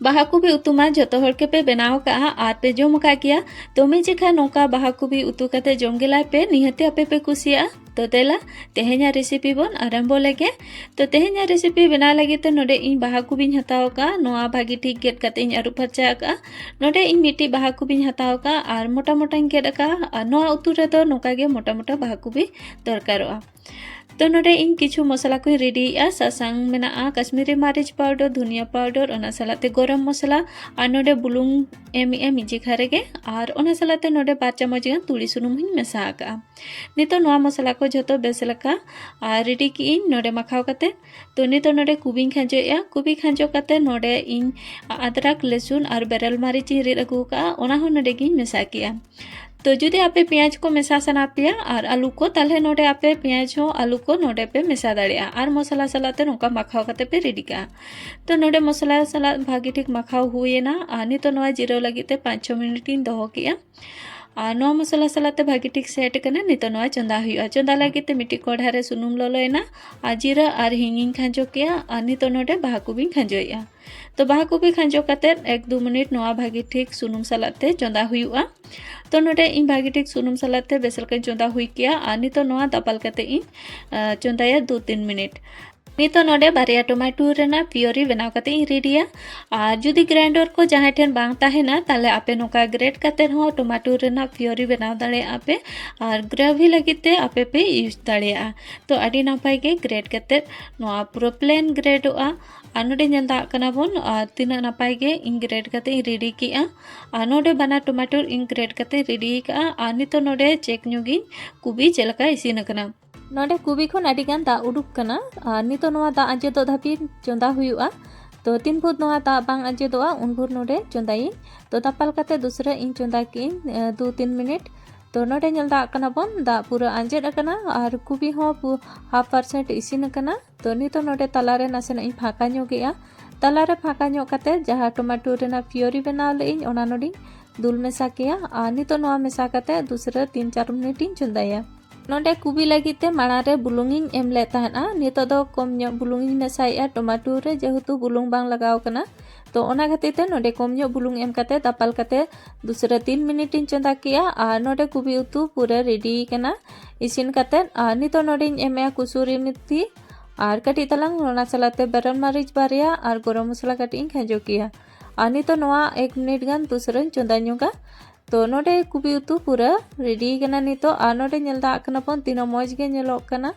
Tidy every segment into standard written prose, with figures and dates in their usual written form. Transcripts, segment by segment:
बाहा गोबी उतु मा जतो हर के पे बनाव का आर पे जम का गया तोमे जेखा नौका बाहा गोबी उतु कते जम गेला पे निहते आपे पे कुसिया तो तेला तेहेኛ रेसिपी बन आरंभो लेगे तो तेहेኛ रेसिपी बना लगे तो नोडे इन बाहा गोबी हताव का नोआ भागी ठीक गेट कते इन अरु फरचा का नोडे इन मिट्टी बाहा गोबी हताव का आर मोटा मोटा गेट का नोआ उतु रे तो नोका गे मोटा मोटा बाहा गोबी दरकारोआ तो नोडे इन किछु मसला को रेडी सासांग मेना कश्मीरी मरीच पाउडर धनिया पाउडर ओना सलाते गरम मसला और नोडे बुलुंग एमी मिजी खारेगे और ओना सलाते नोडे 2 चम्मच गान तुड़ी सुनुम हिन मेसा का नितो नोआ मसला को जतो बेसलका रेडी की इन नोडे मखाव कते तो नितो नोडे कुबी खांजोया कुबी खांजो कते नोडे इन अदरक लहसुन और बेरल मरीच रिद अगु का ओना हो नोडे गिन मेसा किया तो जुदे आपे प्याज को मेसा सना पिया और आलू को ताले नोडे आपे प्याज हो आलू को नोडे पे मेसा दाड़िया और मसला सलाते नोका मखाव कते पे रेडी का तो नोडे मसला सला भागी ठीक मखाव हुएना आनी तो नोआ जीरो लगिते 5-6 मिनट इन दोहो किया और नोआ मसला सलाते भागी ठीक सेट कना नितो नोआ चंदा हुआ चंदा लगिते मिट्टी कढ़ा रे सुनुम लोलोएना और जीरा और हिंगिंग खांजो किया और नितो नोडे बाहा गोबी खांजोया तो बाहा गोबी खांजो कते 1-2 मिनट नोआ भागी ठीक सुनुम सलाते चंदा हुआ तो नोडे इन भागी ठीक सुनुम सलाते बेसलकन चंदा हुई किया और नितो नोआ दापाल कते इन चंदाया 2-3 मिनट नितो नोडे बारिया टोमेटो रेना प्योरी बनाव कते इन रेडिया और जुदी ग्राइंडर को जहाँ ठेन बांग ताहेना ताले आपे नोका ग्रेट कते हो टोमेटो रेना प्योरी बनाव दाड़े आपे और ग्रेवी लगिते आपे पे यूज दाड़े तो अडी नापाय गे ग्रेट कते नोआ पूरा प्लेन ग्रेडोआ और नोडे नेल दा कना बोन और तीना नापाय गे इन ग्रेट कते रेडी किया और नोडे बना टोमेटो इन ग्रेट कते रेडी का और नितो नोडे चेक नुगी कुबी चलका इसिन कना नोडे कुबी खन आडिगान दा उडुक कना और नितो नोआ दा आजेदो धाबी चंदा हुआ तो 3 फुट नोआ दा बांग आजेदोआ उन भुर नोडे चंदाई तो दापाल कते दूसरा इन चंदा की 2-3 मिनट तो नोडे नेल दा कना बोन दा पूरा आंजेद कना और कुबी हो 1/2% इसिन कना तो नितो नोडे तालारे नासेना इन फाका ᱧᱚᱜᱮᱟ तालारे फाका ᱧᱚᱜ कते जहाँ टोमेटो रेना प्योरी बनाव लेइन ओना नोडी दुल मेसा किया और नितो नोआ मेसा कते दूसरा 3-4 मिनट इन चंदाया नोडे कुबी लगिते माड़ारे बुलुंगिन एम ले ताहना नितो दो कम ᱧᱚᱜ बुलुंगिन मेसाया टोमेटो रे जेहेतु बुलुंग बांग लगाव कना तो ओना खातिर नोडे कम ᱧᱚᱜ बुलुंग एम कते दापाल कते दूसरा 3 मिनट इन चंदा किया और नोडे कुबी उतु पूरा रेडी कना इसिन कते और नितो नोडे एमया कुसुरी मेथी और कटी तलांग ओना सलाते बेरल मरीच बारिया और गरम मसला कटी इन खांजो किया और नितो नोआ 1 मिनट गान दूसरा चंदा ᱧᱚᱜᱟ तो नोडे कुबी उतु पूरा रेडी कना नितो और नोडे नेल दा कना पन तीनो मौज गे नेलोक कना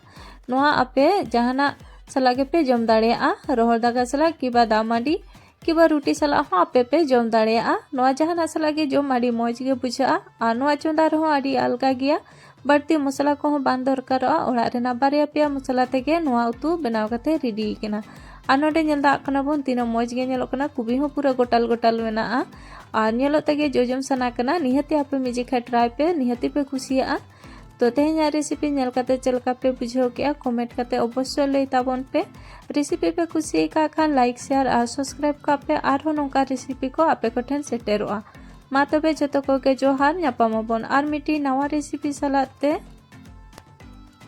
नोआ आपे जहाना सला गे पे जम दाड़ेया रोहर दागा सला किबा दामाडी किबा रोटी सला हो आपे पे जम दाड़ेया नोआ जहाना सला गे जम आडी मौज गे बुझा और नोआ चंदा रहो आडी अलगा गया बढ़ती मसला को बांध दरकार ओड़ा रेना बारिया पे मसला तेगे नोआ उतु बनाव कते रेडी कना और नोडे नेल दा कना बोन तीनो मौज गे नेलोक कना कुबी हो पूरा गोटाल गोटाल मेना और नेलो तगे जोजम सना कना निहते आपे मिजी खा ट्राई पे निहते पे खुशिया तो तेहेኛ रेसिपी नेल कते चलका पे बुझो के कमेंट कते अवश्य लई ताबन पे रेसिपी पे खुशी का खान लाइक शेयर और सब्सक्राइब का पे आर हो नोका रेसिपी को आपे को ठेन सेटेरोआ मा तबे जतो को के जोहार ᱧᱟᱯᱟᱢᱟᱵᱚᱱ और मिट्टी नवा रेसिपी सलाते।